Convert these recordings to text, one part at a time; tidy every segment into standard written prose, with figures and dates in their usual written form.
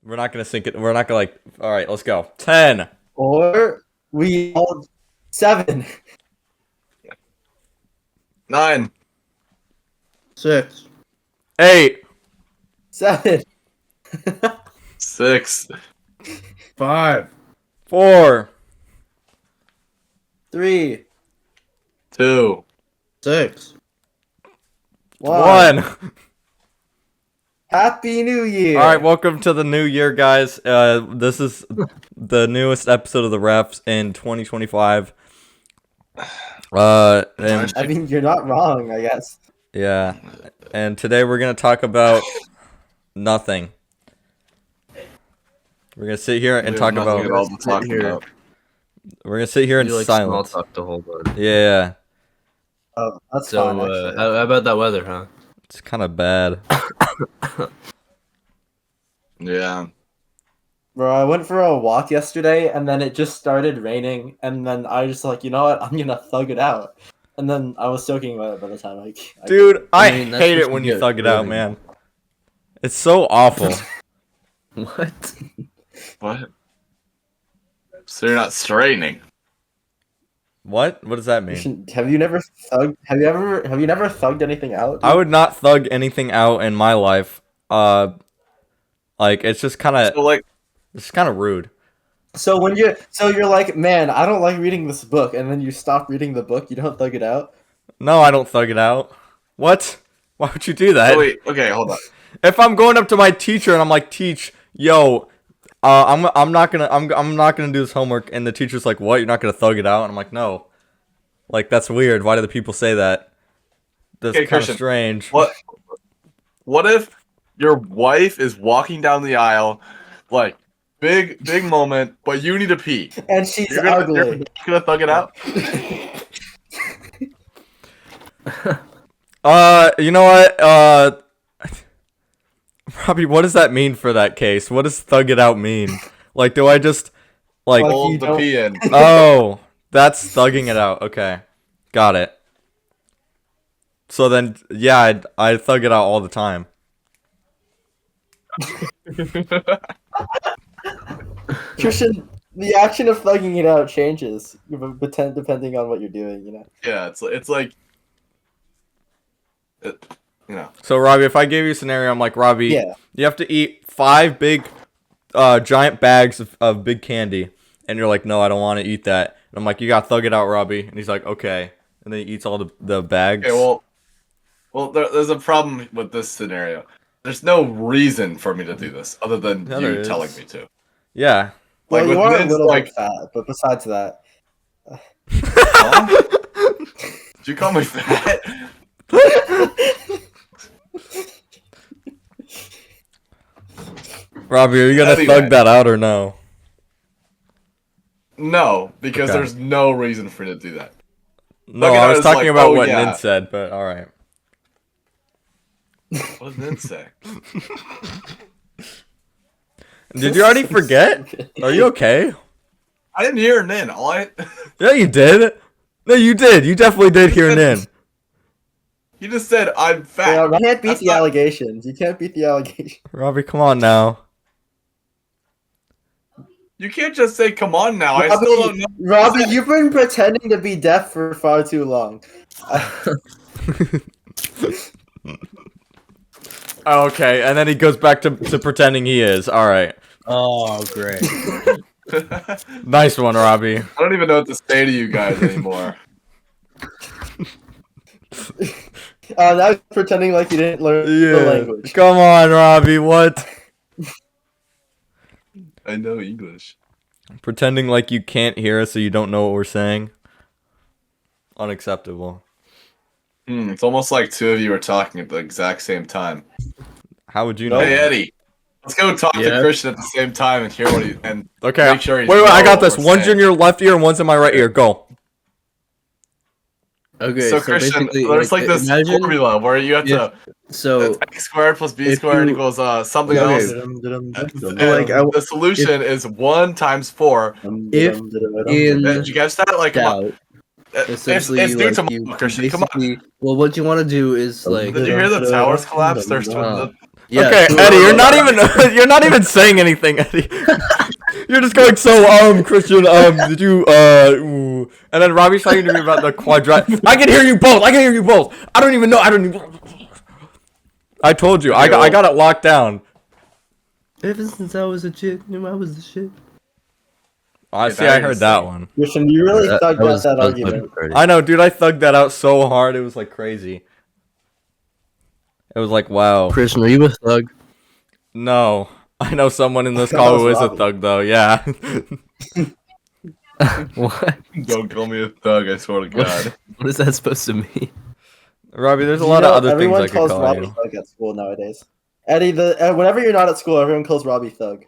We're not gonna sync it. We're not gonna like. All right, let's go. 10. Or we all 7. 9. 6. 8. 7. 6. 5. 4. 3. 2. 6. 1. 1. Happy New Year. All right, welcome to the new year, guys. This is the newest episode of the Raft in 2025. And I mean, you're not wrong, I guess. yeah, and today we're gonna talk about nothing. We're gonna sit here and We talk have nothing about. at all to talk about. We're gonna sit here in You like small silence. talk to hold on. Yeah, Oh, that's So, fine, actually. how about that weather, huh? it's kind of bad. Yeah. Bro, I went for a walk yesterday, and then it just started raining, and then I was like, you know what, I'm gonna thug it out. And then I was soaking wet by the time I Dude, I mean, that's hate what it when you you get, thug it out, really. man. It's so awful. What? What? So you're not straightening. What? What does that mean? Have you never thugged? Have you never thugged anything out? I would not thug anything out in my life. Like it's just kind So of like, it's kind of rude. So you're like, man, I don't like reading this book, and then you stop reading the book. You don't thug it out. No, I don't thug it out. What? Why would you do that? oh wait, okay, hold on. If I'm going up to my teacher and I'm like, "Teach, yo, I'm not gonna do this homework," and the teacher's like, "What? You're not gonna thug it out?" And I'm like, "No." Like that's weird. Why do the people say that? That's Okay, kind of Christian, strange. What if your wife is walking down the aisle, like big moment, but you need to pee? And she's You're ugly. gonna thug it out? You know what? Robbie, what does that mean for that case? What does thug it out mean? Like, do I just like? Like, Hold you the don't- pee in. Oh, that's thugging it out. Okay, got it. So then, yeah, I thug it out all the time. Christian, the action of thugging it out changes, depending on what you're doing. You know. Yeah, it's like, you know. So Robbie, if I gave you a scenario, I'm like, Robbie, Yeah. you have to eat 5 big, giant bags of big candy, and you're like, no, I don't want to eat that. And I'm like, you gotta thug it out, Robbie. And he's like, okay. And then he eats all the bags. Okay, well, there's a problem with this scenario. There's no reason for me to do this other than Yeah, there you is. telling me to. Yeah. Well, Like you with are a men's, little like, bit fat, but besides that, huh? Did you call me fat? Robbie, are you gonna Anyway. thug that out or no? No, because Okay. there's no reason for me to do that. No, Thug it I out was is talking like, about oh, what yeah. Nin said, but all right. What did Nin say? Did you already forget? Are you okay? I didn't hear Nin. Yeah, you did. No, you did. You definitely did hear Nin. He just said I'm fat. you can't beat That's the not- allegations. You can't beat the allegations. Robbie, come on now. You can't just say "come on" now. I still don't know. Robbie, you've been pretending to be deaf for far too long. Okay, and then he goes back to pretending he is. All right. Oh, great. Nice one, Robbie. I don't even know what to say to you guys anymore. Now he's pretending like you didn't learn the Yeah. language. Come on, Robbie. What? I know English. Pretending like you can't hear us so you don't know what we're saying. Unacceptable. It's almost like two of you are talking at the exact same time. How would you know? Hey Eddie, let's go talk to Yeah? Christian at the same time and hear what he and Okay. make sure he's wait, I know got what this. we're One's saying. in your left ear and one's in my right ear. Go. Okay, So Christian, basically, there's like this imagine, formula where you have Yeah. to So, x squared plus b if squared you- equals something Okay. else. Dum, And like, the solution is 1 times 4. If in Did you catch that? Like, come on. doubt, It's essentially, due like, to you Christian. Come on. basically, well, what you want to do is, like, Did you hear the towers collapse? There's Uh, Yeah, Okay, so- Eddie, you're not even saying anything, Eddie. You're just going Christian, did you ooh. And then Robbie's talking to me about the quadrat. I can hear you both. I don't even know. I told you. I got it locked down. Ever since I was a kid, knew I was the shit. I Yeah, see. that I is heard that insane. one. Christian, you really thugged out that that was argument. funny. I know, dude. I thugged that out so hard. It was like crazy. It was like, wow. Christian, are you a thug? No, I know someone in this That call was who is a Robbie. thug, though. Yeah. What? Don't call me a thug, I swear to God. What is that supposed to mean? Robbie, there's a You lot know, of other things everyone I could calls call Robbie you. thug at school nowadays. Eddie, whenever you're not at school, everyone calls Robbie thug.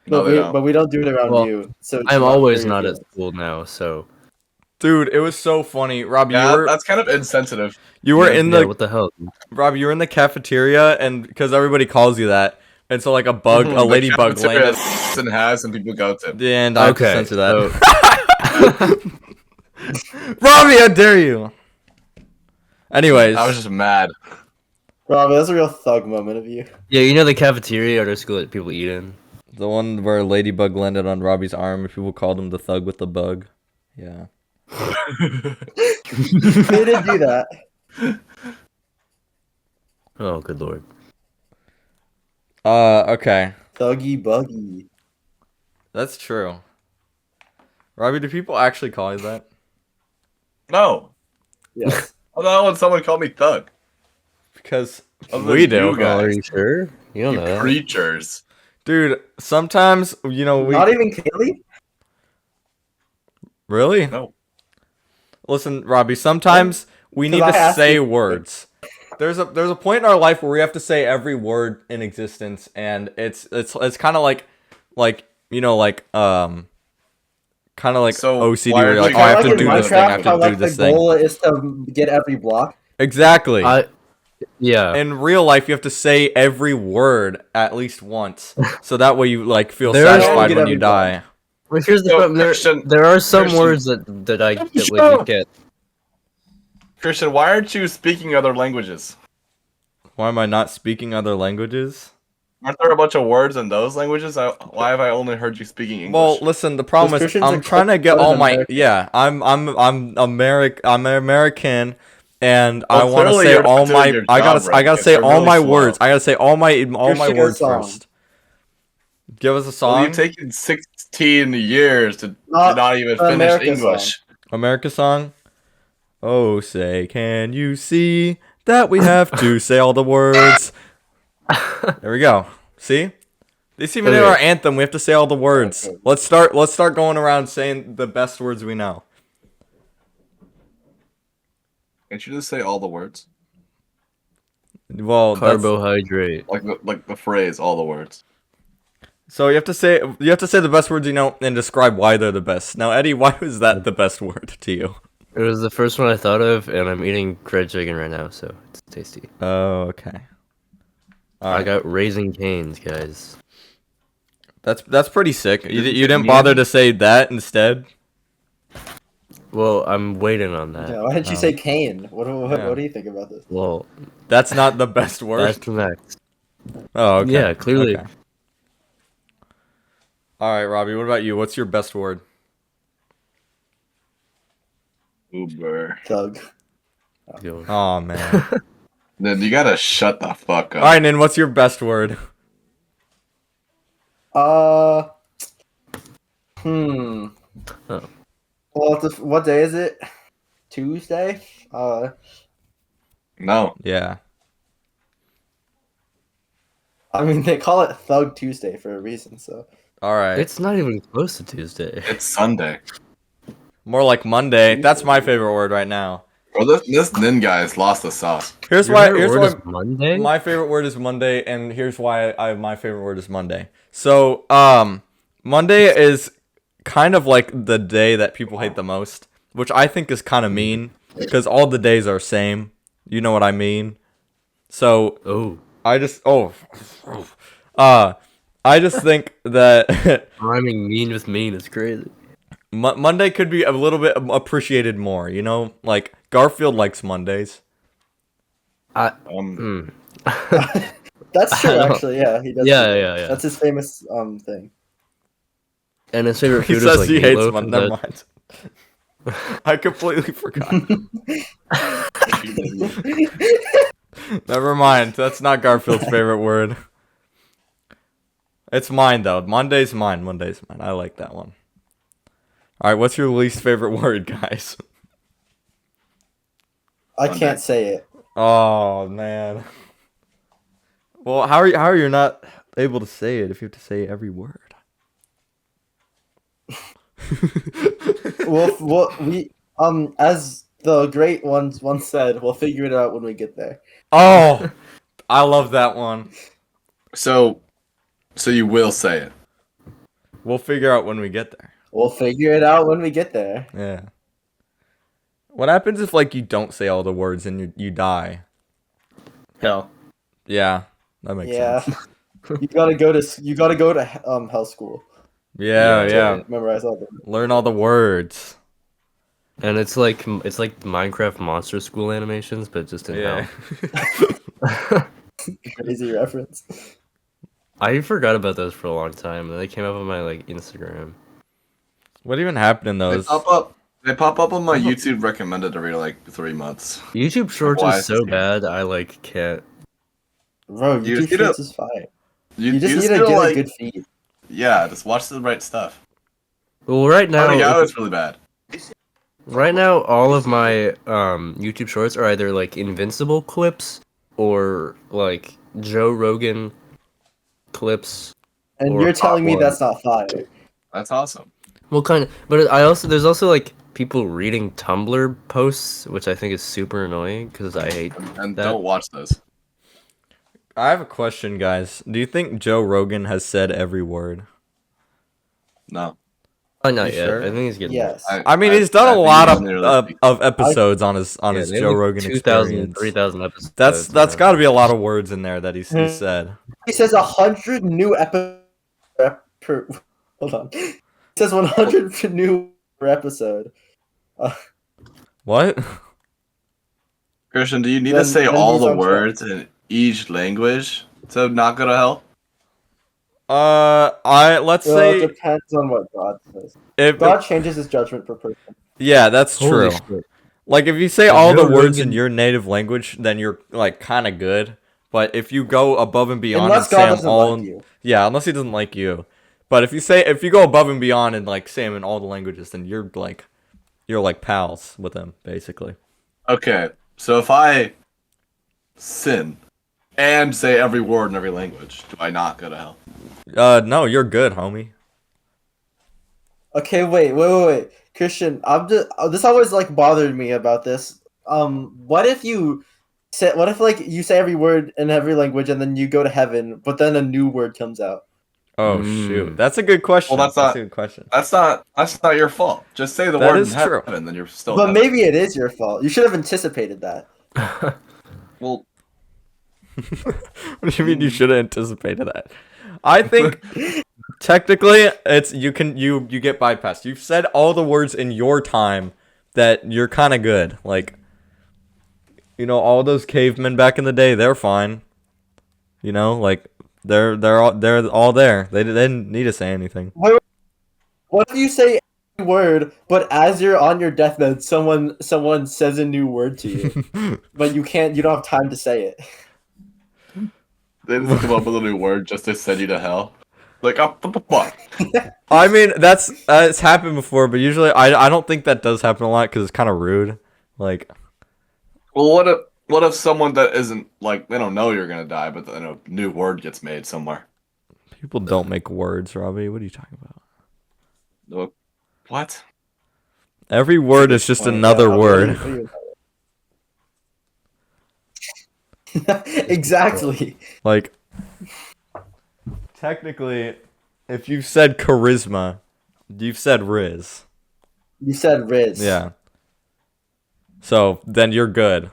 No, they don't. But we don't do it around Well, you. So I'm do always hurt your not at feelings. school now, so Dude, it was so funny. Robbie, Yeah, that's kind of insensitive. you were in yeah, the what the hell? Robbie, you were in the cafeteria, and because everybody calls you that, and so like a The ladybug cafeteria landed. and has and people go to. And I have to Okay, censor that. Robbie, how dare you? Anyways, I was just mad. Robbie, that's a real thug moment of you. Yeah, you know the cafeteria at our school that people eat in? the one where a ladybug landed on Robbie's arm, and people called him the thug with the bug. Yeah. They did do that. Oh, good lord. Okay. Thuggy buggy. That's true. Robbie, do people actually call you that? No. Yes. I thought when someone called me thug. Because Other we than do. you guys. Oh, are you sure? You don't You know that. preachers. Dude, sometimes, we... Not even Kaylee? Really? No. Listen, Robbie, sometimes we need 'Cause I to asked say you- words. There's a point in our life where we have to say every word in existence, and it's kind of like kind of like So, OCD why where are you're like, we oh, I gonna have to like do in this thing, I have Minecraft, how to do like the this thing. goal is to get every block. Exactly. Yeah. In real life, you have to say every word at least once, so that way you like feel There are- satisfied Get when you every die. Well, here's the So, problem. Christian- There are some Christian- words that we Shut get. Christian, why aren't you speaking other languages? Why am I not speaking other languages? Aren't there a bunch of words in those languages? Why have I only heard you speaking English? Well, listen. The problem is, Christian's I'm a trying to get close all my American. yeah. I'm American, and I Well, want to clearly say you're not all doing my. your I job gotta right, say because you're all really my slow. words. I gotta say all my Christian, words a song. first. Give us a Well, song. you've taken 16 years to Not not even the finish America English. America song. Oh, say, can you see that we have to say all the words? There we go. See? This even in Okay. our anthem, we have to say all the words. Okay. Let's start going around saying the best words we know. Can't you just say all the words? Well, that's, Carbohydrate. Like the phrase, all the words. so you have to say the best words you know and describe why they're the best. Now, Eddie, why was that the best word to you? It was the first one I thought of, and I'm eating fried chicken right now, so it's tasty. Oh, okay. All I right. got Raising Cane's, guys. That's pretty sick. You Didn't didn't you bother mean- to say that instead? Well, I'm waiting on that. Yeah, why didn't you say Kane? What do you think about this? Well, That's not the best word. that's next. Oh, okay. Yeah, clearly. Okay. All right, Robbie. What about you? What's your best word? Uber. Thug. Go. Oh man. Then you gotta shut the fuck up. All right, Nin. What's your best word? Hmm. Oh. Well, what day is it? Tuesday? No. Yeah. I mean, they call it Thug Tuesday for a reason, so. All right. It's not even close to Tuesday. It's Sunday. More like Monday. That's my favorite word right now. Bro, this Nin guy's lost the sauce. Here's Your why. favorite Here's word why. is Monday? My favorite word is Monday, and here's why my favorite word is Monday. So, Monday is kind of like the day that people hate the most, which I think is kind of mean because all the days are same. You know what I mean? So Oh. I just I just think that Rhyming mean with mean is crazy. Monday could be a little bit appreciated more. You know, like Garfield likes Mondays. Um, That's I true, don't- actually. Yeah, he does. Yeah, do that. yeah, yeah. That's his famous thing. And his favorite He food is says like he hates meatloaf. one. Is Never that- mind. I completely forgot. Never mind. That's not Garfield's favorite word. It's mine though. Monday's mine. Monday's mine. I like that one. All right. What's your least favorite word, guys? I Monday. can't say it. Oh man. Well, how are you not able to say it if you have to say every word? We as the great ones once said, we'll figure it out when we get there. Oh, I love that one. So you will say it. We'll figure out when we get there. We'll figure it out when we get there. Yeah. What happens if like you don't say all the words and you die? Hell. Yeah, that makes Yeah, sense. you gotta go to hell school. Yeah, Yeah. yeah. Memorize all the. Learn all the words. And it's like Minecraft Monster School animations, but just in Yeah. hell. Crazy reference. I forgot about those for a long time, and they came up on my like Instagram. What even happened in They those? pop up. They pop up on my YouTube recommended every like 3 months. YouTube Shorts Why is is so this- bad, I like can't. Bro, You YouTube just need Shorts to- is fire. You, You just need just to need get like, a good feed. yeah, just watch the right stuff. Well, right now, Starting out, it's really bad. all of my YouTube Shorts are either like Invincible clips or like Joe Rogan clips. And Or you're telling me Hot that's not fire. That's awesome. Well, kind of, but there's also like people reading Tumblr posts, which I think is super annoying because I hate And that. don't watch those. I have a question, guys. Do you think Joe Rogan has said every word? No. Not You yet. sure? I think he's getting Yes. I mean, he's done a think lot he's of nearly- episodes on his Yeah, his they have, Joe like, Rogan 2,000, experience. 3,000 episodes. That's now. got to be a lot of words in there that he's said. He says 100 new episodes per. Hold on. He says 100 new per episode. What? Christian, do you need Then- to say then all he's the on track. words in each language to not go to hell? Let's Well, say it depends on what God says. if God changes his judgment per person. yeah, that's Holy true. shit. Like if you say If all the Joe words in Rogan- your native language, then you're like kind of good. But if you go above and beyond Unless and say God them doesn't all, like you. yeah, unless he doesn't like you. But if you go above and beyond and like say them in all the languages, then you're like pals with him basically. Okay, so if I sin and say every word in every language, do I not go to hell? No, you're good, homie. Okay, wait. Christian, this always like bothered me about this. What if you like you say every word in every language and then you go to heaven, but then a new word comes out? Oh shoot, Mm. that's a good question. Well, that's not- a good question. That's not your fault. Just say the That word is in heaven, true. then you're still. But in maybe it is your fault. You should have anticipated that. heaven. Well, What do you mean you should have anticipated that? I think technically it's you get bypassed. You've said all the words in your time that you're kind of good. Like all those cavemen back in the day, they're fine. Like they're all there. They didn't need to say anything. What if you say every word, but as you're on your deathbed, someone says a new word to you, but you don't have time to say it. they just come up with a new word just to send you to hell. Like, oh, fuck. I mean, that's it's happened before, but usually I don't think that does happen a lot because it's kind of rude. Like, Well, what if someone that isn't like they don't know you're gonna die, but then a new word gets made somewhere? people don't make words, Robbie. What are you talking about? What? Every word is just Point, another yeah, word. Exactly. Like, technically, if you've said charisma, you've said Riz. You said Riz. Yeah. So then you're good.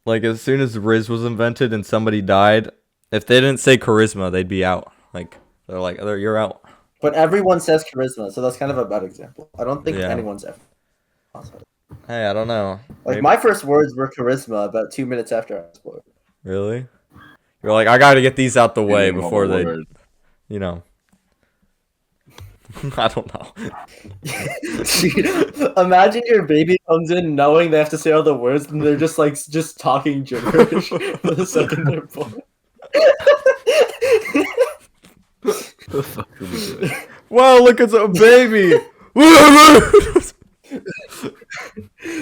Like as soon as Riz was invented and somebody died, if they didn't say charisma, they'd be out. Like you're out. But everyone says charisma, so that's kind of a bad example. I don't think Yeah. anyone's ever. Hey, I don't know. Like Maybe- my first words were charisma about 2 minutes after I was born. Really? You're like, I gotta get these out the way Giving him before a they, word. you know. I don't know. Imagine your baby comes in knowing they have to say all the words and they're just like just talking gibberish for the second they're born. The fuck are we doing? Wow, look, it's a baby.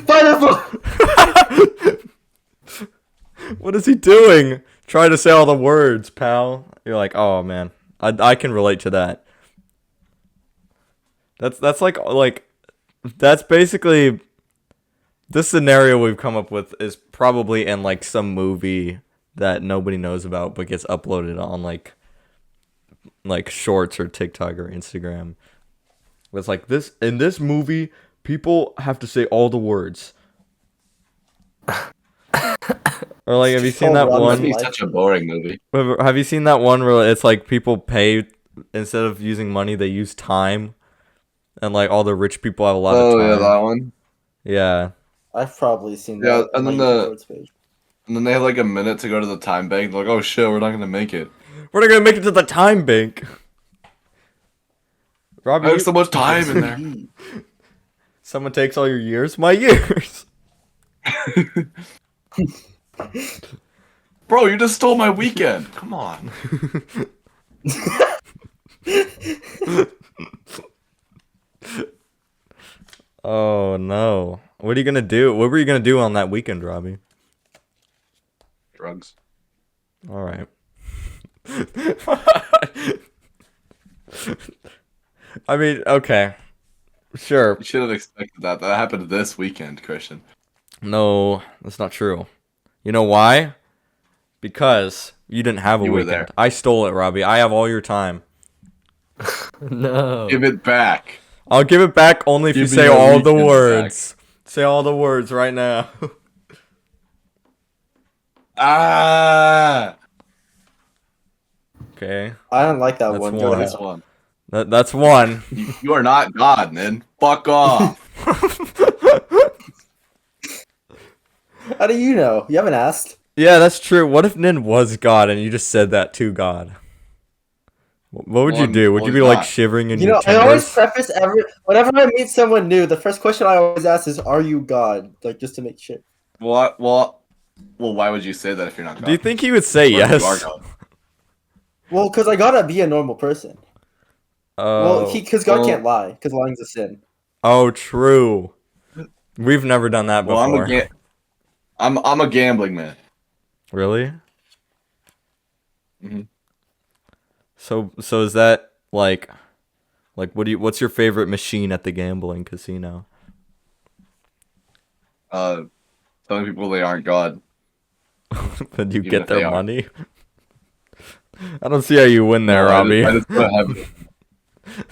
Pineapple! What is he doing? Trying to say all the words, pal. You're like, oh man, I can relate to that. That's like that's basically this scenario we've come up with is probably in like some movie that nobody knows about but gets uploaded on like shorts or TikTok or Instagram. It's like this in this movie, people have to say all the words. Or like, have you seen that Oh, That'd one? be such a boring movie. Have you seen that one where it's like people pay instead of using money, they use time, and like all the rich people have a lot of Oh time. yeah, that one. Yeah. I've probably seen Yeah, that. and on then my the- YouTube Shorts page. And then they have like a minute to go to the time bank. They're like, oh shit, we're not gonna make it. We're not gonna make it to the time bank. Robbie, I have so much time in there. someone takes all your years? My years. Bro, you just stole my weekend. Come on. Oh no. What are you gonna do? What were you gonna do on that weekend, Robbie? Drugs. All right. I mean, okay. Sure. You should have expected that. That happened this weekend, Christian. No, that's not true. You know why? Because you didn't have a You were weekend. there. I stole it, Robbie. I have all your time. No. Give it back. I'll give it back only if you Give me say your all the weekend words. Say all the words right now. Ah. Okay. I don't like that That's one. one. Go This ahead. one. That's one. You are not God, man. Fuck off. How do you know? You haven't asked. Yeah, that's true. What if Nin was God and you just said that to God? What would you Well, do? Would you be he's like not. shivering in You your know, I always timbers? preface whenever I meet someone new, the first question I always ask is, "Are you God?" Like just to make sure. What? Well, why would you say that if you're not God? Do you think he would say Or if you are yes? God? Well, because I gotta be a normal person. Well, Oh, because God well- can't lie, because lying's a sin. oh, true. We've never done that Well, before. I'm a gambling man. Really? Mhm. So is that like what's your favorite machine at the gambling casino? Telling people they aren't God. Then you Even get if they their are. money? I don't see how you win there, No, Robbie. I just don't have it.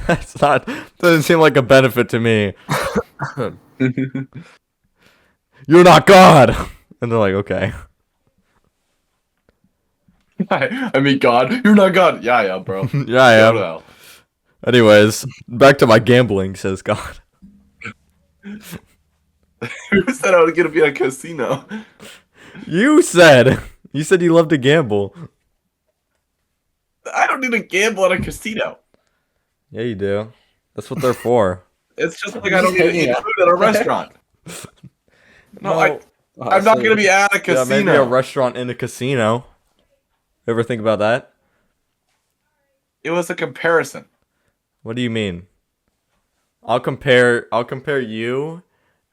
That's not doesn't seem like a benefit to me. You're not God. And they're like, okay. I mean, God, you're not God. Yeah, yeah, bro. Yeah, I Go am. to hell. Anyways, back to my gambling, says God. Who said I was gonna be at a casino? You said you love to gamble. I don't need to gamble at a casino. Yeah, you do. That's what they're for. It's just like I don't need to eat Yeah. food at a restaurant. No, I'm Oh, not so- gonna be at a Yeah, casino. maybe a restaurant in a casino. Ever think about that? It was a comparison. What do you mean? I'll compare you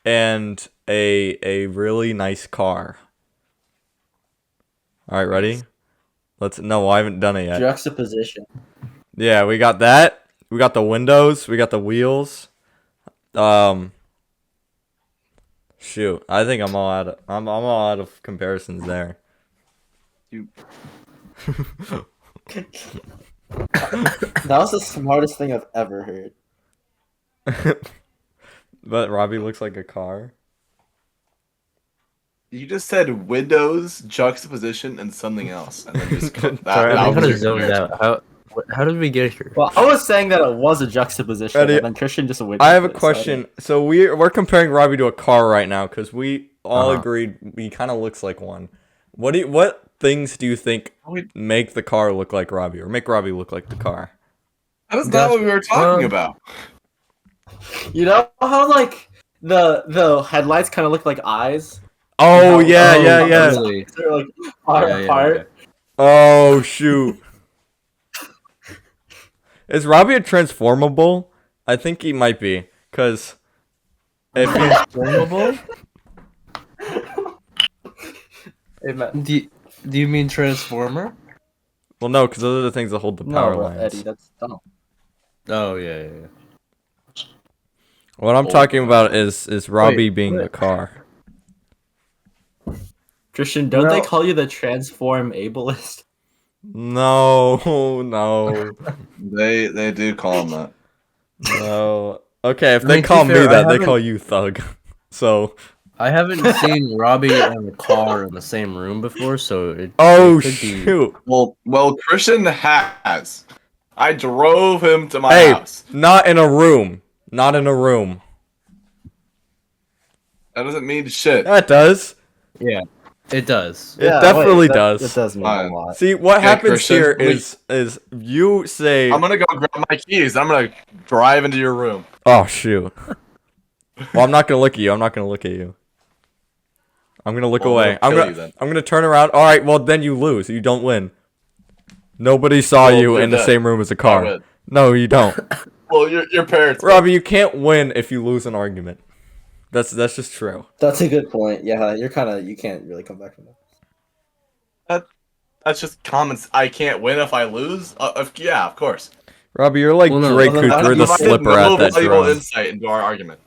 and a really nice car. All right, ready? No, I haven't done it yet. Juxtaposition. Yeah, we got that. We got the windows, we got the wheels. Shoot, I think I'm all out of comparisons there. You That was the smartest thing I've ever heard. But Robbie looks like a car. You just said windows, juxtaposition, and something else, and then just Try- that, I that I was kind your of zoned comparison. out. How did we get here? Well, I was saying that it was a juxtaposition, Ready? and then Christian just went. I have a question. So we're comparing Robbie to a car right now because we all Uh-huh. agreed he kind of looks like one. What things do you think Wait, make the car look like Robbie, or make Robbie look like the car? that is not what we were talking about. You know how like the headlights kind of look like eyes? Oh How- yeah, oh, yeah, yeah. really? They're like far Yeah, yeah, apart. yeah. Oh shoot. Is Robbie a transformable? I think he might be, cause if he, Transformable? Hey, man. Do you mean Transformer? well, no, cause those are the things that hold the power No, lines. Eddie, that's dumb. Oh yeah, yeah, yeah. What I'm talking about is Robbie being wait. the car. Christian, don't they Well- call you the transform ableist? No, no, They do call him that. no. Okay, if I they mean, to call be me fair, I that, they haven't- call you thug. So, I haven't seen Robbie and the car in the same room before, so it oh it could be. shoot. Well, Christian has. I drove him to my Hey, house. not in a room. Not in a room. That doesn't mean shit. That does. Yeah, it does. It definitely that- does. It does mean Fine. a lot. See, what Okay, happens Christian, here let me- is you say, I'm gonna go grab my keys. I'm gonna drive into your room. oh shoot. Well, I'm not gonna look at you. I'm not gonna look at you. I'm gonna look Well, I'm away. gonna kill you then. I'm gonna turn around. All right. Well, then you lose. You don't win. Nobody saw Well, you you're in the dead. same room as a I car. win. No, you don't. Well, your parents. Robbie, you can't win if you lose an argument. That's just true. That's a good point. Yeah, you can't really come back from that. That's just comments. I can't win if I lose. Yeah, of course. Robbie, you're like Well, no, Drake well, who then threw you the provided slipper at that valuable drone. insight into our argument.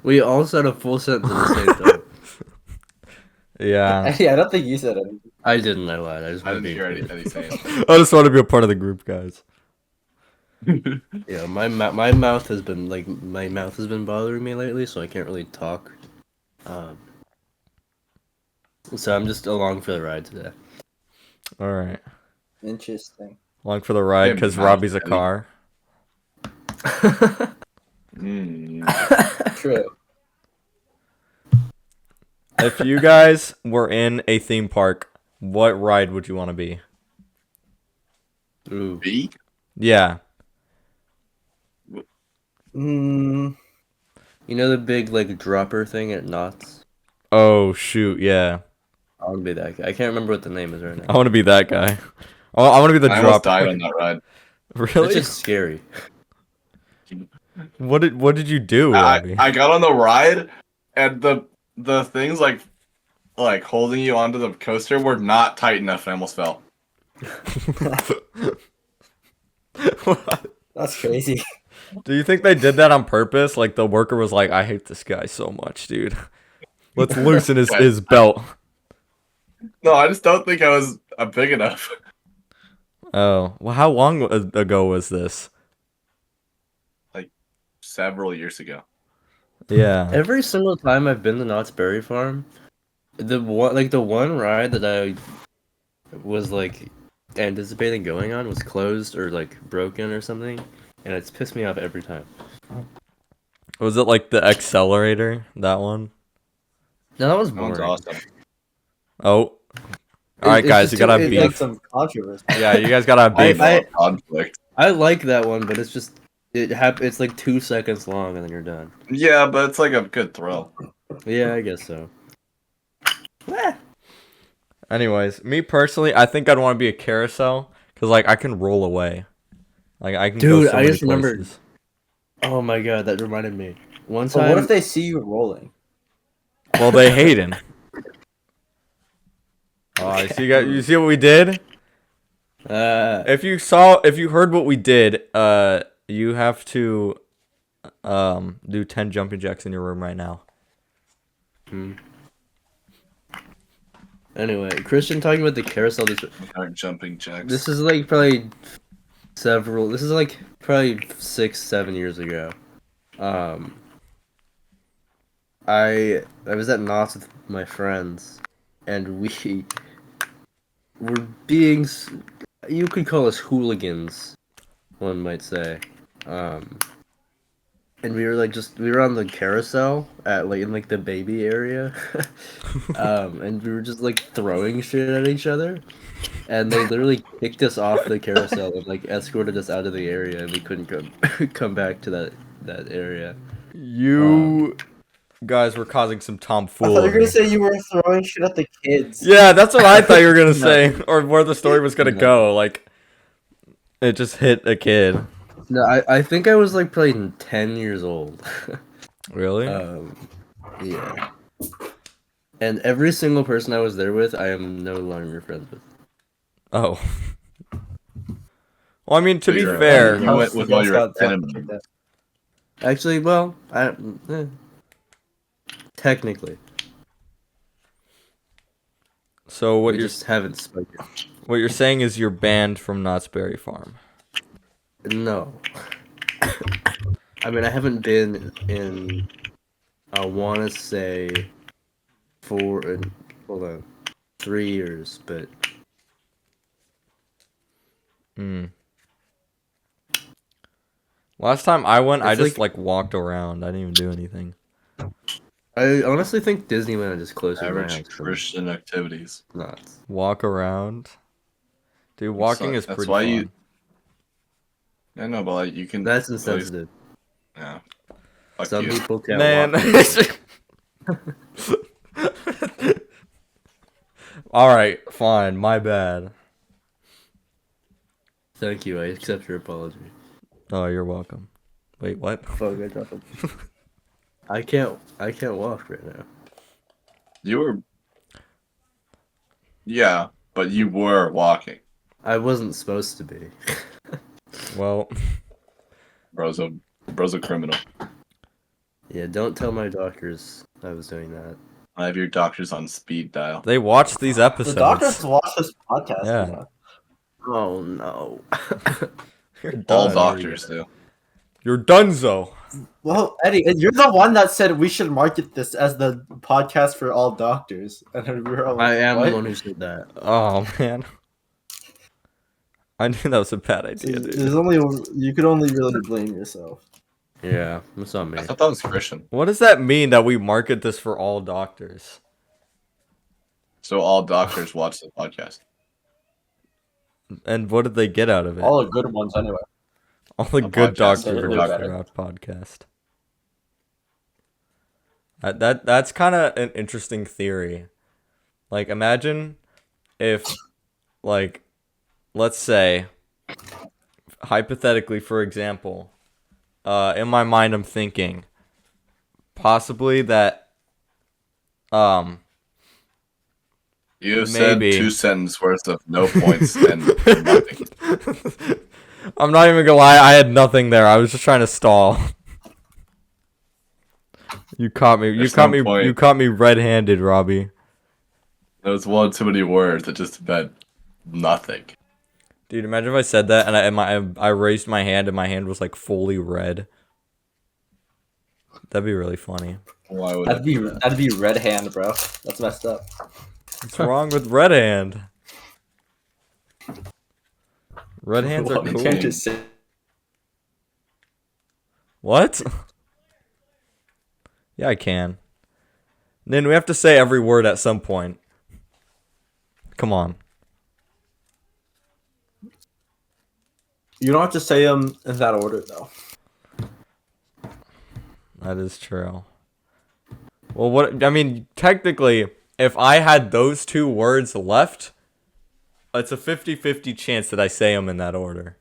We all said a full sentence at the same time. Yeah. Eddie, I don't think you said anything. I didn't. I lied. I just I want didn't to hear be clear. anything saying. I just want to be a part of the group, guys. Yeah, my mouth has been bothering me lately, so I can't really talk. So I'm just along for the ride today. All right. Interesting. Along for the ride Hey, because Mouse Robbie's a Eddie. car. True. If you guys were in a theme park, what ride would you want to be? Ooh. B? Yeah. Mm, You know the big like dropper thing at Knott's? Oh shoot, yeah. I want to be that guy. I can't remember what the name is right I now. want to be that guy. I want to be the I almost drop. died on that ride. It's Really? just scary. What did you do, Robbie? I got on the ride, and the things like holding you onto the coaster were not tight enough, and I almost fell. What? that's crazy. Do you think they did that on purpose? Like the worker was like, I hate this guy so much, dude. Let's loosen his belt. No, I just don't think I was big enough. Oh, well, how long ago was this? Several years ago. Yeah. Every single time I've been to Knott's Berry Farm, the one ride that I was like anticipating going on was closed or like broken or something, and it's pissed me off every time. Was it like the accelerator? That one? No, that was That one's boring. awesome. Oh. All right, It's guys, just you gotta have too- Like beef. some controversy. Yeah, you guys gotta have beef. I- Conflict. I like that one, but it's just it's like 2 seconds long and then you're done. Yeah, but it's like a good thrill. Yeah, I guess so. Anyways, me personally, I think I'd want to be a carousel because like I can roll away. Like I can go Dude, so I many just remembered. places. Oh my god, that reminded me. One So time, what if they see you rolling? Well, they hating. Oh, you see what we did? If you heard what we did, you have to do 10 jumping jacks in your room right now. Anyway, Christian talking about the carousel. Start jumping jacks. This is like probably This is like probably 6-7 years ago. I was at Knott's with my friends, and we were being, you could call us hooligans, one might say. and we were on the carousel at like in like the baby area, and we were just like throwing shit at each other, and they literally kicked us off the carousel and like escorted us out of the area, and we couldn't come back to that area. You guys were causing some I thought you tomfoolery. were gonna say you were throwing shit at the kids. Yeah, that's what I thought you were gonna No. say, or where the story was gonna No. go. Like, it just hit a kid. No, I think I was like probably 10 years old. Really? Yeah. And every single person I was there with, I am no longer friends with. Oh. Well, I mean, to be You're- fair, you went with all your Got something enemies. like that. Actually, well, technically, so what we you're just haven't spoken. what you're saying is you're banned from Knott's Berry Farm. No. I mean, I haven't been in, I want to say, hold on, 3 years, but Hmm. Last time I went, I It's just like walked around. I didn't even do anything. I honestly think Disneyland is closer to my Average house than Christian activities. Knott's. Walk around. Dude, walking is That's pretty why fun. you- I know, but like you can. That's at least- insensitive. Yeah. Fuck Some you. people can't Man. walk. All right, fine. My bad. Thank you, I accept your apology. Oh, you're welcome. Wait, what? Fuck, I dropped it. I can't walk right now. You were. Yeah, but you were walking. I wasn't supposed to be. Well, Bro's a criminal. Yeah, don't tell my doctors I was doing that. I have your doctors on speed dial. they watched these The episodes. doctors watch this podcast. Yeah. You know? Oh no. You're All done. doctors do. You're donezo. Well, Eddie, you're the one that said we should market this as the podcast for all doctors, and then we were all like, I am what? the one who said that. Oh man. I knew that was a bad idea, dude. There's only you could only really blame yourself. Yeah, that's not me. I thought that was Christian. What does that mean that we market this for all doctors? So all doctors watch the podcast. And what did they get out of it? All the good ones, anyway. All the A good podcast doctors for watch doctors. the Raft podcast. That's kind of an interesting theory. Like, imagine if, like, let's say, hypothetically, for example, in my mind, I'm thinking possibly that, You have said Maybe. 2 sentences worth of no points and nothing. I'm not even gonna lie, I had nothing there. I was just trying to stall. You caught me. There's no point. You caught me red-handed, Robbie. That was one too many words that just meant nothing. Dude, imagine if I said that and I raised my hand and my hand was like fully red. That'd be really funny. Why would That'd be red hand, bro. That's messed up. What's wrong with red hand? Red hands are Well, you cool. can't just say What? Yeah, I can. Then we have to say every word at some point. Come on. you don't have to say them in that order though. That is true. Well, what I mean, technically, if I had those 2 words left, it's a 50-50 chance that I say them in that order.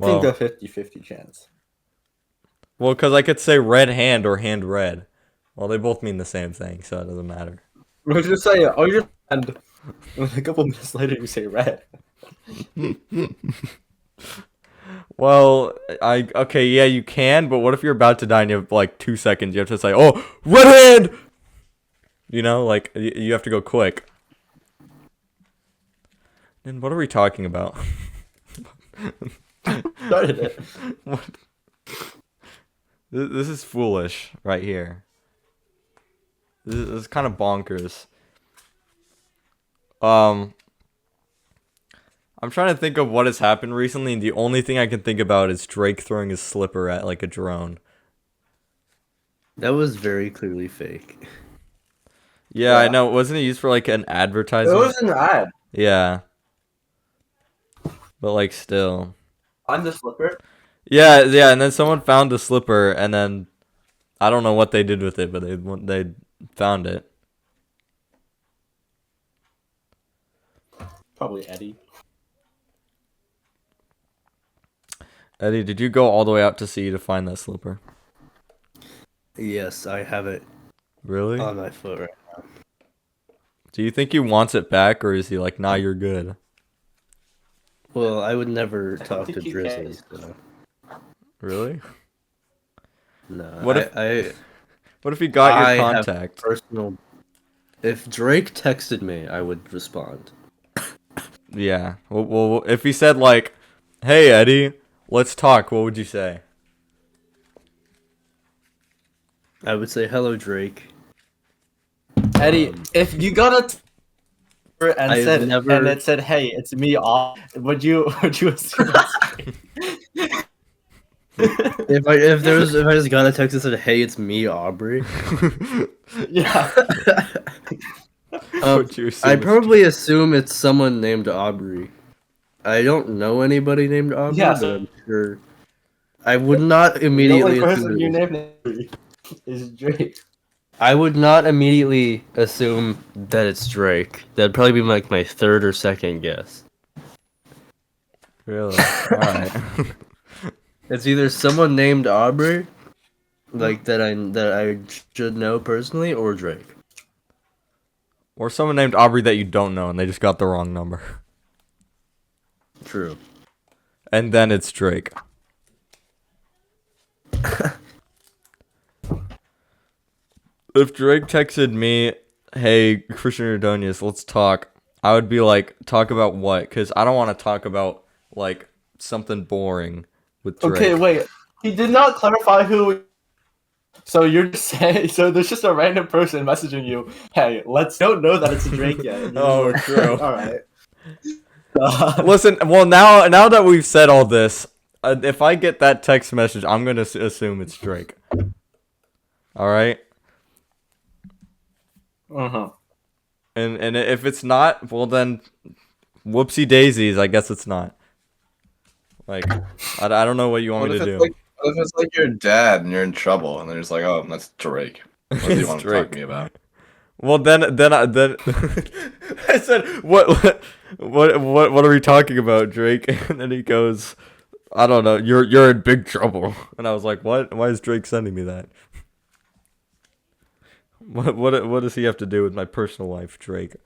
I think Well, a 50-50 chance. well, because I could say red hand or hand red. Well, they both mean the same thing, so it doesn't matter. We'll just say, oh, you're and a couple minutes later you say red. Well, okay, yeah, you can, but what if you're about to die and you have like 2 seconds? You have to say, "Oh, red hand!" You know, like you have to go quick. Then what are we talking about? Started it. What? This is foolish right here. This is kind of bonkers. I I'm trying to think of what has happened recently, and the only thing I can think about is Drake throwing his slipper at like a drone. That was very clearly fake. Yeah, I Yeah. know. Wasn't it used for like an It advertisement? was an ad. Yeah, but like still. I'm the slipper. Yeah, yeah, and then someone found the slipper, and then I don't know what they did with it, but they found it. Probably Eddie. Eddie, did you go all the way out to sea to find that slipper? Yes, I have it Really? on my foot right. Do you think he wants it back, or is he like, nah, you're good? Well, I would never talk to think he Drizzly, cares. so Really? no. What if- I What if he got I your have contact? personal. If Drake texted me, I would respond. Yeah. Well, if he said like, "Hey Eddie, let's talk," what would you say? I would say hello, Drake. Eddie, if you got a and I've said never- and it said, "Hey, it's me," would you assume that's If I just got a text that said, "Hey, it's me, Aubrey," yeah. Would you assume I it's probably assume it's someone named Aubrey. I don't know anybody named Aubrey, Yeah, but so- I'm sure. I would not The immediately. only person assume you it was- named is Drake. I would not immediately assume that it's Drake. That'd probably be like my third or second guess. Really? All right. It's either someone named Aubrey, like that I should know personally, or Drake. Or someone named Aubrey that you don't know, and they just got the wrong number. True. And then it's Drake. If Drake texted me, "Hey, Christian Ordonez, let's talk," I would be like, "Talk about what?" Because I don't want to talk about like something boring with Drake. Okay, wait. He did not clarify who. So you're just saying? So there's just a random person messaging you. Hey, let's don't know that it's Drake yet. And you're Oh, just true. All right. Listen, well now that we've said all this, if I get that text message, I'm gonna assume it's Drake. All right. Uh-huh. And if it's not, well then, whoopsie daisies. I guess it's not. Like, I don't know what you want What me if to it's do. like what if it's like your dad and you're in trouble and they're just like, oh, that's Drake. What do you It's want to Drake. talk to me about? Well, then I said, what are we talking about, Drake? And then he goes, I don't know. You're in big trouble. And I was like, what? Why is Drake sending me that? What does he have to do with my personal life, Drake?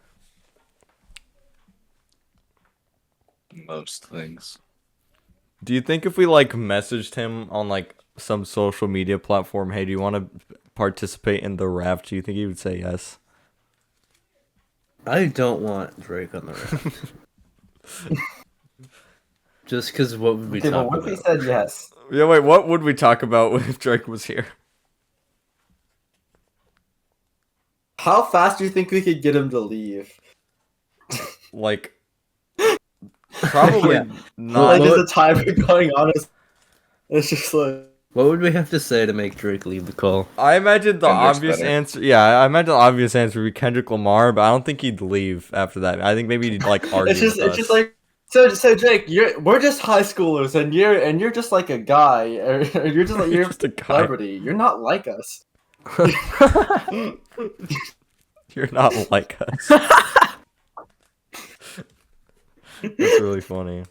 Most things. Do you think if we like messaged him on like some social media platform, hey, do you want to participate in the Raft? Do you think he would say yes? I don't want Drake on the Raft. Just because what would we Okay, but talk what if he about? said yes? Yeah, wait, what would we talk about if Drake was here? How fast do you think we could get him to leave? Like, probably Yeah. not. Like, is what- the timer going on? It's just like. What would we have to say to make Drake leave the call? I imagine the Kendrick's obvious better. answer. Yeah, I imagine the obvious answer would be Kendrick Lamar, but I don't think he'd leave after that. I think maybe he'd like argue. It's just with it's just us. like so Jake, we're just high schoolers and you're just like a guy or you're just like you're Just a guy. celebrity. You're not like us. You're not like us. That's really funny.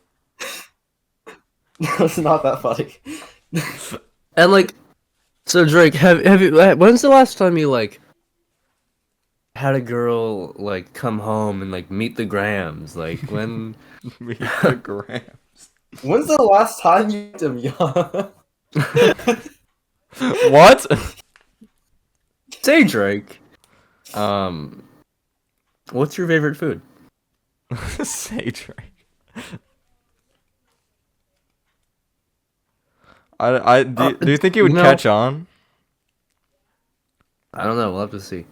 It's not that funny. And like, so Drake, have you? When's the last time you like had a girl like come home and like meet the Grams? Like when? Meet the Grams. When's the last time you met him, young? What? Say Drake. What's your favorite food? Say Drake. Do you think he would you know- catch on? I don't know. We'll have to see.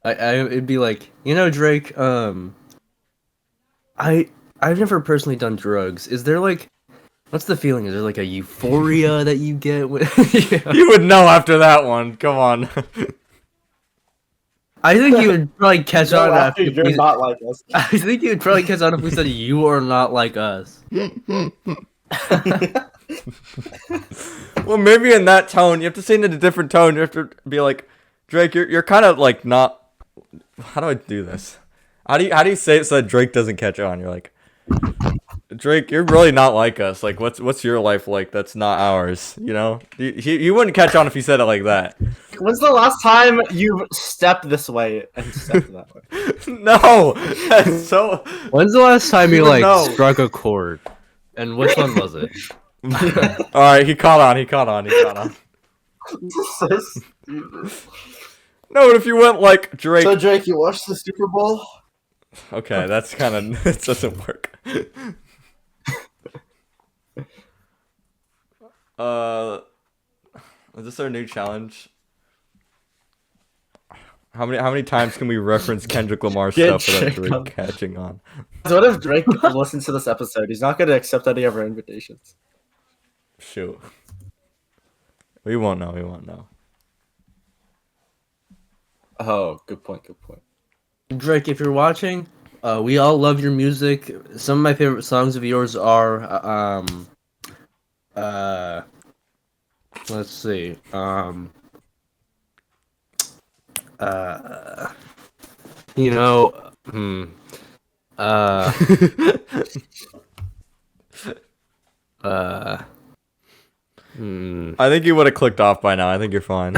It'd be like, Drake. I I've never personally done drugs. Is there like, what's the feeling? Is there like a euphoria that you get when? Yeah. You would know after that one. Come on. I think you would probably catch No, on after after you're we, not like us. I think you would probably catch on if we said you are not like us. Well, maybe in that tone, you have to say it in a different tone. You have to be like, Drake, you're kind of like not. How do I do this? How do you say it so that Drake doesn't catch on? You're like, Drake, you're really not like us. Like, what's your life like? That's not ours. You know, you wouldn't catch on if you said it like that. When's the last time you stepped this way and stepped that way? No, that's so. When's the last time you would like know. struck a chord? And which one was it? All right, he caught on. He caught on. So stupid. No, but if you went like Drake, So Drake, you watched the Super Bowl? okay, that's kind of it doesn't work. Is this our new challenge? How many times can we reference Kendrick Lamar Get stuff without Drake Drake on. catching on? So what if Drake listens to this episode? He's not going to accept any of our invitations. Shoot, we won't know. We won't know. Oh, good point. Good point. Drake, if you're watching, we all love your music. Some of my favorite songs of yours are, let's see, you know, I think you would have clicked off by now. I think you're fine.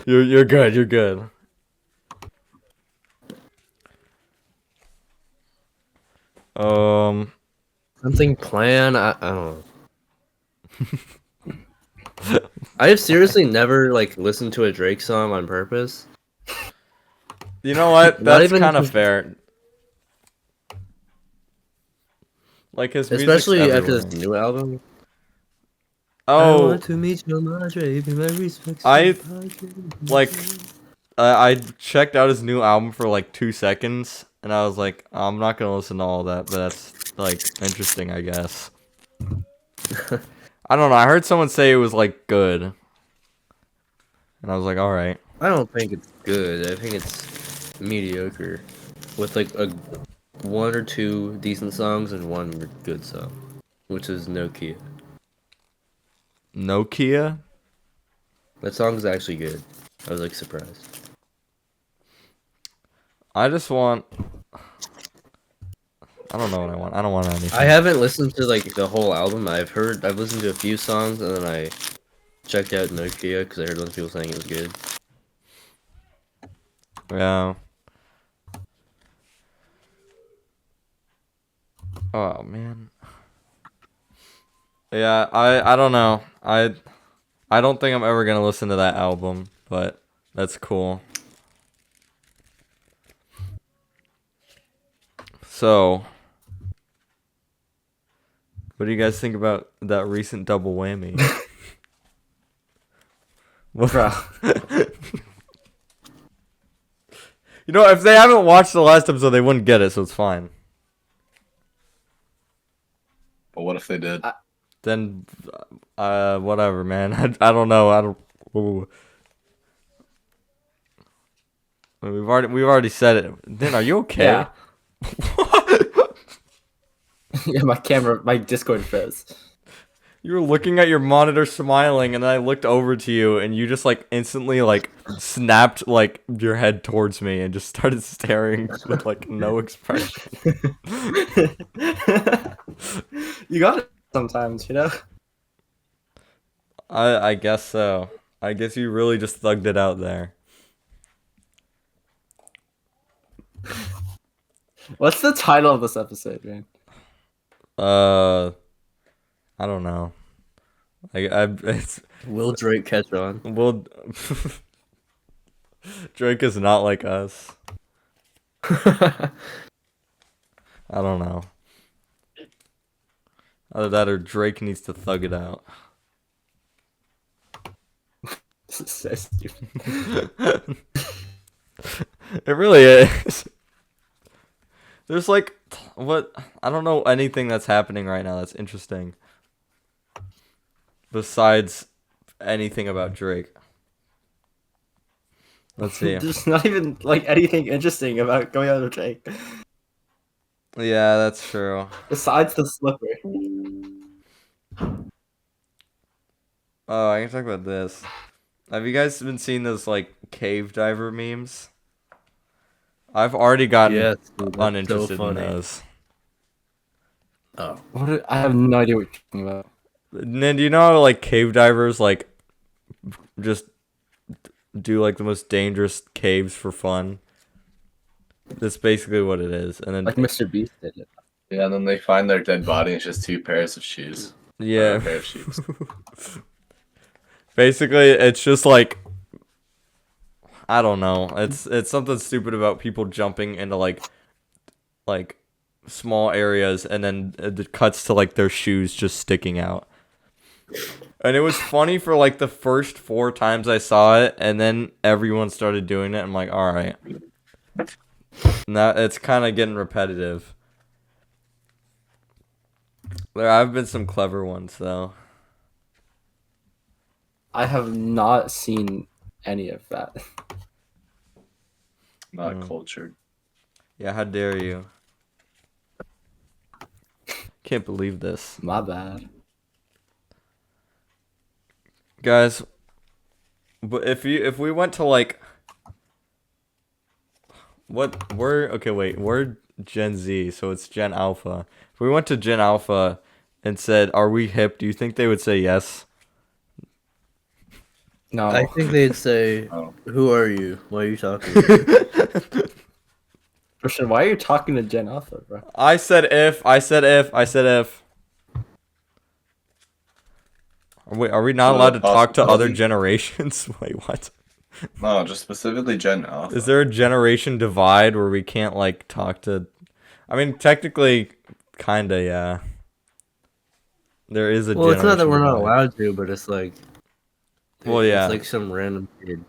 You're good. You're good. Something plan. I don't know. I have seriously never like listened to a Drake song on purpose. You know what? Not That's even kind of just- fair. Like his music's Especially after everywhere. this new album. I Oh, want to meet your Madre, pay my respects I- to the podcast. like I checked out his new album for like 2 seconds, and I was like, I'm not gonna listen to all that, but that's like interesting, I guess. I don't know. I heard someone say it was like good, and I was like, all right. I don't think it's good. I think it's mediocre, with like a 1 or 2 decent songs and 1 good song, which is Nokia. Nokia. That song's actually good. I was like surprised. I just want. I don't know what I want. I don't want anything. I haven't listened to like the whole album. I've listened to a few songs and then I checked out Nokia because I heard a bunch of people saying it was good. Yeah. Oh man. Yeah, I don't know. I don't think I'm ever gonna listen to that album, but that's cool. So, what do you guys think about that recent double whammy? What? You know, if they haven't watched the last episode, they wouldn't get it, so it's fine. But what if they did? Then, whatever, man. I don't know. I don't. Ooh. We've already said it. Then, are you okay? Yeah. Yeah, my Discord froze. You were looking at your monitor, smiling, and then I looked over to you, and you just like instantly like snapped like your head towards me and just started staring with like no expression. You got it sometimes, you know? I guess so. I guess you really just thugged it out there. What's the title of this episode, man? I don't know. It's Will Drake catch on? well, Drake is not like us. I don't know. Either that or Drake needs to thug it out. This is so stupid. It really is. There's like what I don't know anything that's happening right now that's interesting. Besides anything about Drake. Let's see. There's not even like anything interesting about going out with Drake Yeah, that's true. besides the slipper. Oh, I can talk about this. Have you guys been seeing those like cave diver memes? I've already gotten Yes, dude, that's uninterested so in funny. those. Oh. I have no idea what you're talking about. Then do you know how like cave divers like just do like the most dangerous caves for fun? That's basically what it is. And then Like Mr. Beast did it. Yeah, and then they find their dead body and it's just 2 pairs of shoes. Or a yeah. pair of shoes. Basically, it's just like I don't know. It's something stupid about people jumping into like small areas and then it cuts to like their shoes just sticking out. And it was funny for like the first 4 times I saw it, and then everyone started doing it. I'm like, all right. Now it's kind of getting repetitive. There have been some clever ones though. I have not seen any of that. Not cultured. Yeah, how dare you? Can't believe this. My bad. Guys, but if we went to like we're Gen Z, so it's Gen Alpha. If we went to Gen Alpha and said, "Are we hip?" Do you think they would say yes? No. I think they'd say, Oh. "Who are you? Why are you talking?" Christian, why are you talking to Gen Alpha, bro? I said if. Are we not So allowed the to talk to other possibility- generations? Wait, what? No, just specifically Gen Alpha. Is there a generation divide where we can't like talk to? I mean, technically, kinda, yeah. There is a. Well, it's not that we're not divide. allowed to, but it's like, Well, yeah. it's like some random kid.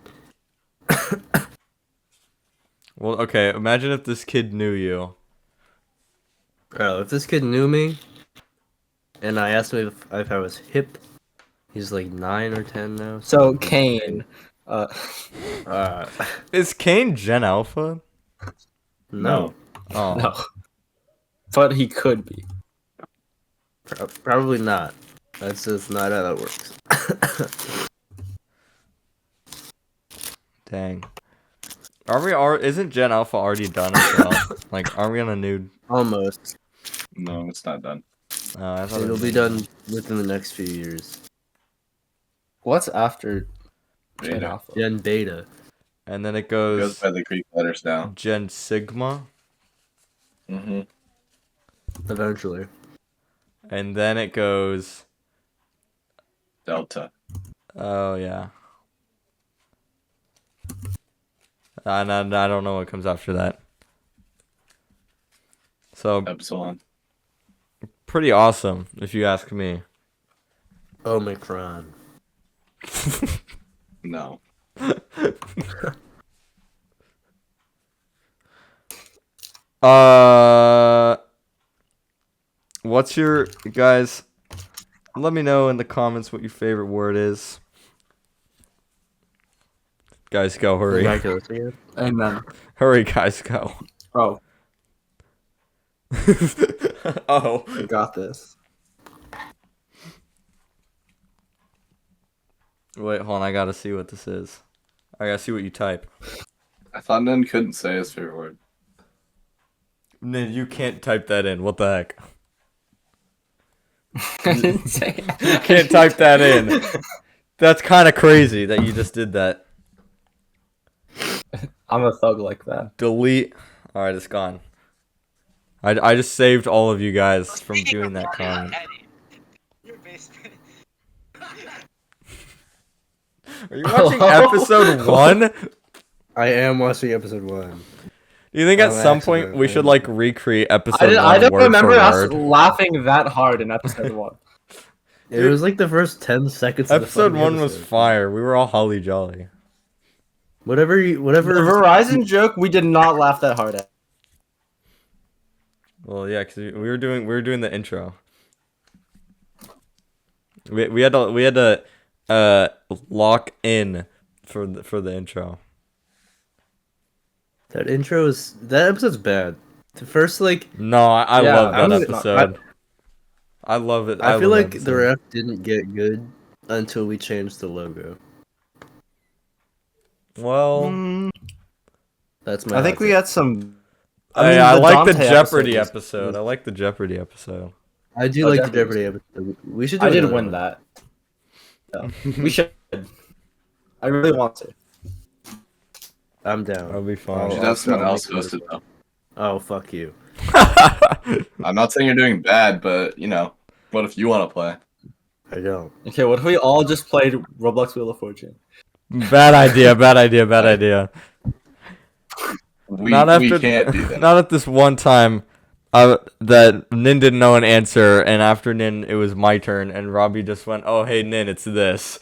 Well, okay. Imagine if this kid knew you. Bro, if this kid knew me, and I asked him if I was hip, he's like 9 or 10 now. So Kane, Uh, Is Kane Gen Alpha? no, Oh. no, but he could be. probably not. That's just not how that works. Dang. Isn't Gen Alpha already done as well? Like, are we on a new? Almost. No, it's not done. I thought it It'll was be done within the next few years. What's after Gen Beta. Alpha? Gen Beta. And then it It goes goes by the Greek letters now. Gen Sigma, Mm-hmm. Eventually. and then it goes. Delta. Oh yeah. I don't know what comes after that. So Epsilon. pretty awesome, if you ask me. Omicron. No. What's your guys? Let me know in the comments what your favorite word is. Guys, go hurry, Miraculous again? Amen, hurry, guys, go. bro. Oh, I got this. wait, hold on. I gotta see what this is. I gotta see what you type. I thought Nen couldn't say his favorite word. No, you can't type that in. What the heck? I didn't say it. You can't type that in. That's kind of crazy that you just did that. I'm a thug like that. Delete. All right, it's gone. I just saved all of you guys from doing that comment. Your basement. Are you watching episode 1? Do I am watching episode 1. you think at Oh, some point we accident, should man. like recreate episode 1 I don't word remember for us word? laughing that hard in episode 1. It was like the first 10 seconds of Episode the 1 was episode. fire. We were all holly jolly. Whatever. The Verizon joke we did not laugh that hard at. Well, yeah, because we were doing the intro. We had to lock in for the intro. That episode's bad. The first like No, I Yeah, love that I was- episode. I love it. I feel love like that the episode. Raft didn't get good until we changed the logo. Well, Mm, That's my. I think hot we take. had some. I like the Dante Jeopardy was- episode. I like the Jeopardy episode. I do Oh, like Jeopardy the was Jeopardy episode. We should do I did another win one. that. So, we should. I really want to. I'm down. That'll be You fun. should I'll have someone make else it host it though. Oh fuck you. I'm not saying you're doing bad, but what if you want to play? I don't. Okay, what if we all just played Roblox Wheel of Fortune? Bad idea. Bad idea. Bad idea. We Not can't do that. Not at this one time. That Nin didn't know an answer, and after Nin, it was my turn, and Robbie just went, "Oh, hey Nin, it's this,"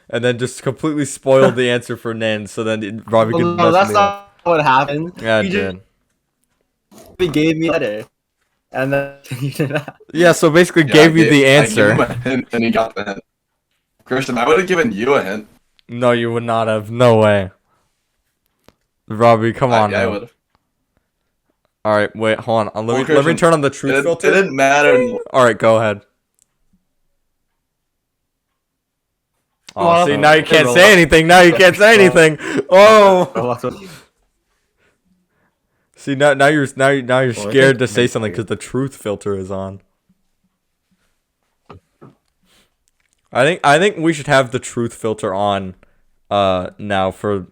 and then just completely spoiled the answer for Nin, so then Robbie could No, mess that's me up. not what happened. Yeah, it You did. He gave me a letter, and then you did that. Yeah, so basically Yeah, gave you the I gave him answer. a hint and he got the hint. Christian, I would have given you a hint. No, you would not have. No way. Robbie, come on. I now. would have. All right, wait, hold on. Let me Christian, turn on the truth It filter. didn't matter. All right, go ahead. Oh, Well, see, now you can't roll say up. anything. Now you can't say anything. Oh, Roblox. see, now you're I scared to think- say something because the truth filter is on. I think we should have the truth filter on, now for,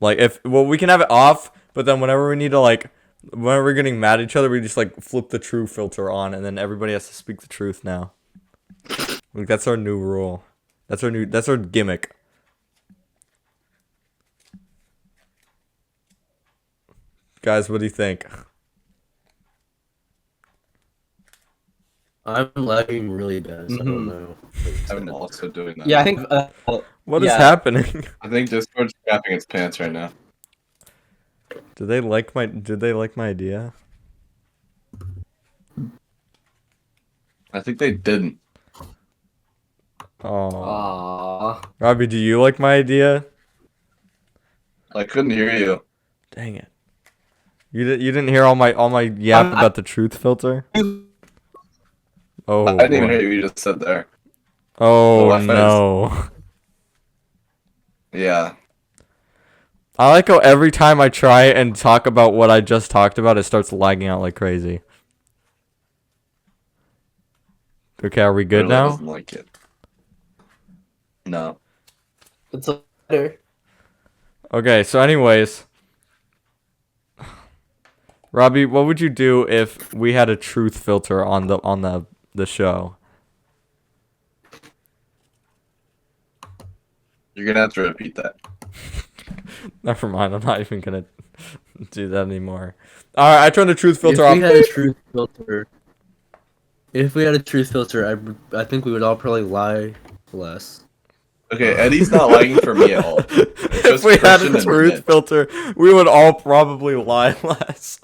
like, we can have it off, but then whenever we need to, like, whenever we're getting mad at each other, we just like flip the true filter on, and then everybody has to speak the truth now. Like, that's our new rule. That's our gimmick. Guys, what do you think? I'm lagging really bad, so I don't Mhm. know. I'm also doing that. Yeah, I think. What is Yeah. happening? I think Discord's crapping its pants right now. Did they like my idea? I think they didn't. Oh, Aww. Robbie, do you like my idea? I couldn't hear you. Dang it! You didn't hear all my yap I- about the truth filter? Oh, I didn't even boy. hear what you just said there. Oh Wi-Fi is- no! Yeah. I like how every time I try and talk about what I just talked about, it starts lagging out like crazy. Okay, are we good Really now? doesn't like it. No. It's a letter. Okay, so anyways, Robbie, what would you do if we had a truth filter on the show? You're gonna have to repeat that. Never mind, I'm not even gonna do that anymore. All right, I turned the truth filter If off. we had a truth filter, I think we would all probably lie less. Okay, Eddie's not lagging for me at all. If just we had Christian a and truth Nick. filter, we would all probably lie less.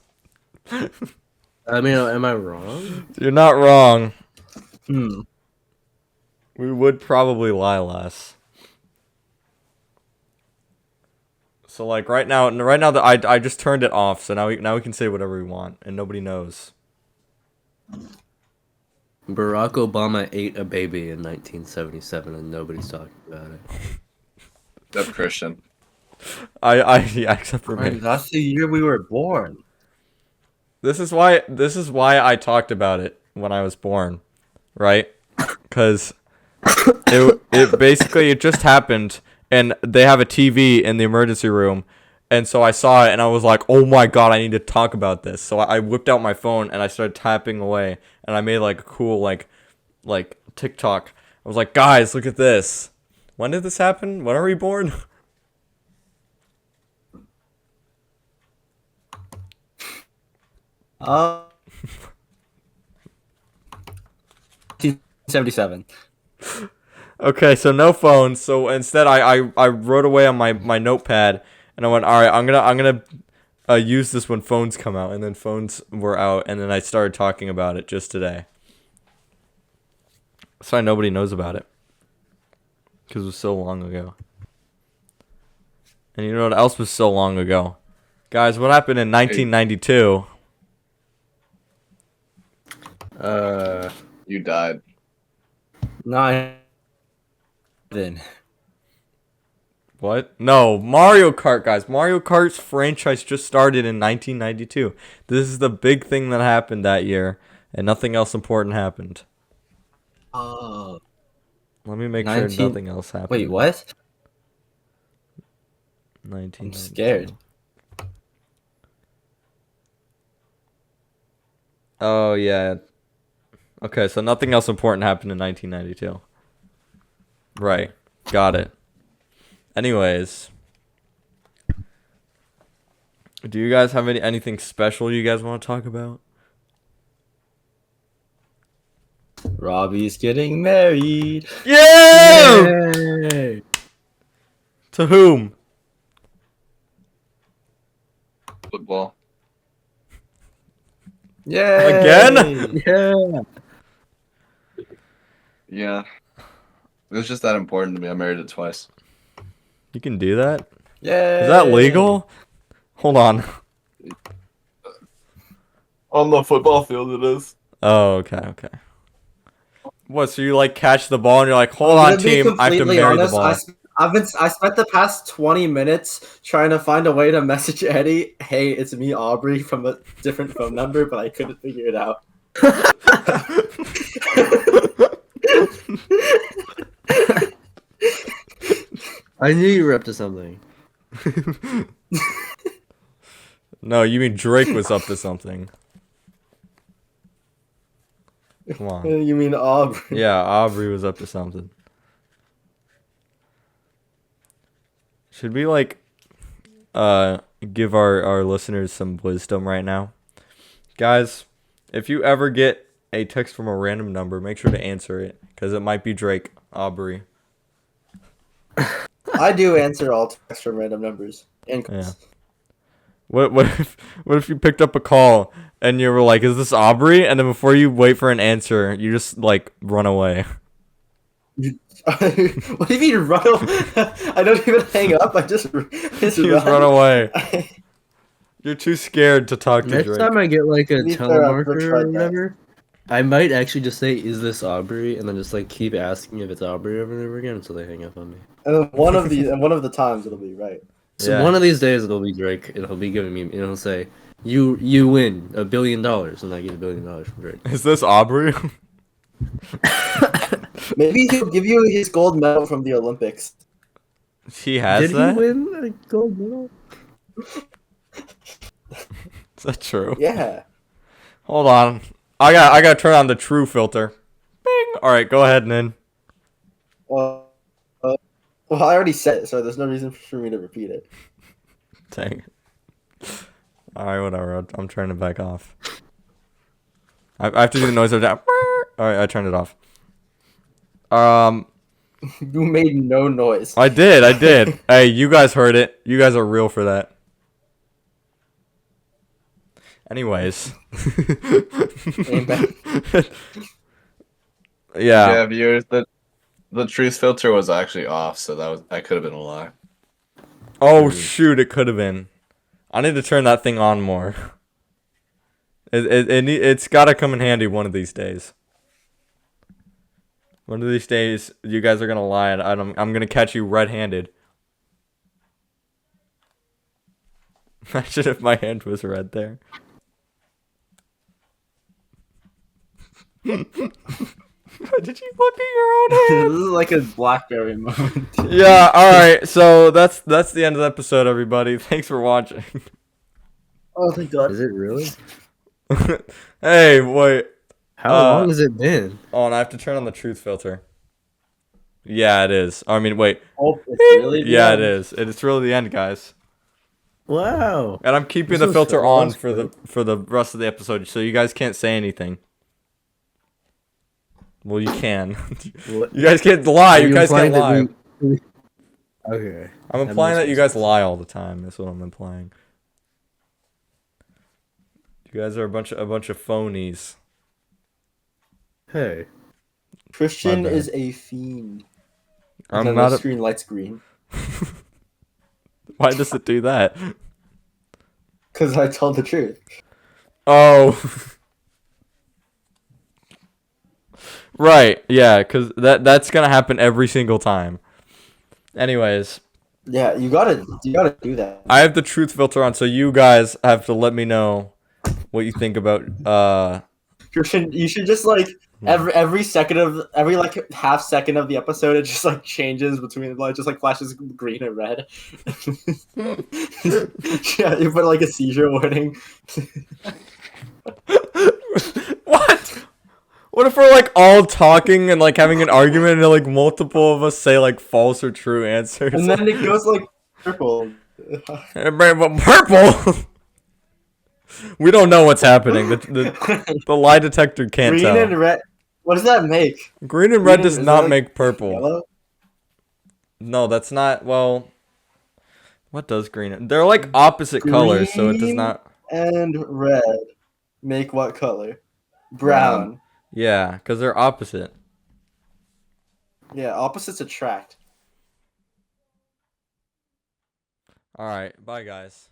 I mean, am I wrong? You're not wrong. Hmm. We would probably lie less. So like right now that I just turned it off, so now we can say whatever we want and nobody knows. Barack Obama ate a baby in 1977 and nobody's talking about it. Except Christian. Yeah, except for me. That's the year we were born. This is why I talked about it when I was born, right? Cuz it basically it just happened and they have a TV in the emergency room. And so I saw it and I was like, "Oh my god, I need to talk about this." So I whipped out my phone and I started tapping away and I made like a cool like TikTok. I was like, "Guys, look at this." When did this happen? When are we born? Uh, 1977. Okay, so no phones. So instead, I wrote away on my notepad, and I went, all right, I'm gonna use this when phones come out, and then phones were out, and then I started talking about it just today. That's why nobody knows about it. Because it was so long ago. And you know what else was so long ago? Guys, what happened in 1992? You died. Nine. Then. What? No, Mario Kart, guys. Mario Kart's franchise just started in 1992. This is the big thing that happened that year, and nothing else important happened. Oh. Let me make 19 sure nothing else happened. Wait, what? 1992. I'm scared. Oh, yeah. Okay, so nothing else important happened in 1992. Right. Got it. Anyways. Do you guys have anything special you guys want to talk about? Robbie's getting married. Yeah! Yay! To whom? Football. Yay! Again? Yeah. Yeah. It was just that important to me. I married it twice. You can do that? Yay! Is that legal? Hold on. On the football field, it is. Oh, okay. What, so you like catch the ball and you're like, hold I'm on gonna be team, I have to completely marry the honest, ball. I spent the past 20 minutes trying to find a way to message Eddie, hey, it's me, Aubrey, from a different phone number, but I couldn't figure it out. I knew you were up to something. No, you mean Drake was up to something. Come on. You mean Aubrey? Yeah, Aubrey was up to something. Should we like give our listeners some wisdom right now? Guys, if you ever get a text from a random number, make sure to answer it because it might be Drake, Aubrey. I do answer all texts from random numbers. And Yeah. What if you picked up a call and you were like, "Is this Aubrey?" And then before you wait for an answer, you just like run away. What if you run away? I don't even hang up. I just You just run away. You're too scared to talk to Next Drake. time I get like a To be fair, I've telemarketer tried or that. whatever, I might actually just say, "Is this Aubrey?" and then just like keep asking if it's Aubrey over and over again until they hang up on me. And then one of the times it'll be right. So Yeah. one of these days it'll be Drake. It'll be giving me. It'll say, "You win $1 billion," and I get $1 billion from Drake. Is this Aubrey? Maybe he'll give you his gold medal from the Olympics. He has Did that? he win a gold medal? Is that true? Yeah. Hold on. I gotta turn on the true filter. Bing. All right, go ahead, Nin. Well, I already said it, so there's no reason for me to repeat it. Dang. All right, whatever. I'm turning it back off. I have to do the noise of that. All right, I turned it off. You made no noise. I did. Hey, you guys heard it. You guys are real for that. Anyways. Amen. Yeah. Viewers, the truth filter was actually off, so that could have been a lie. Oh shoot! It could have been. I need to turn that thing on more. It's got to come in handy one of these days. One of these days, you guys are gonna lie, and I'm gonna catch you red-handed. Imagine if my hand was red there. Did you look at your own hand? This is like a BlackBerry moment. Yeah. All right. So that's the end of the episode, everybody. Thanks for watching. Oh, thank God. Is it really? Hey, wait. How long has it been? Oh, and I have to turn on the truth filter. Yeah, it is. I mean, wait. Oh, it's really Yeah, it bad. is. It's really the end, guys. Wow. And I'm keeping This the was filter so on awesome. for the rest of the episode, so you guys can't say anything. Well, you can. What? You guys can't lie. Are You guys can't lie. implying that Okay. I'm that implying makes that you sense. guys lie all the time. That's what I'm implying. You guys are a bunch of phonies. Hey. Christian My bad. is a fiend. And I'm then not the a. screen lights green. Why does it do that? Because I told the truth. Oh. Right. Yeah. Because that's gonna happen every single time. Anyways, Yeah, you gotta do that. I have the truth filter on, so you guys have to let me know what you think about Christian, you should just like every second of every like half second of the episode, it just like changes between like just like flashes green and red. Yeah, you put like a seizure warning. What? What if we're like all talking and like having an argument and like multiple of us say like false or true answers? And then it goes like purple. Purple. We don't know what's happening. The lie detector can't Green tell. and red. What does that make? Green and red Green does is not that, like, make purple. Yellow? No, that's not. Well, what does green? They're like opposite colors, so it does Green not. and red make what color? Brown. Yeah, because they're opposite. Yeah, opposites attract. All right, bye guys.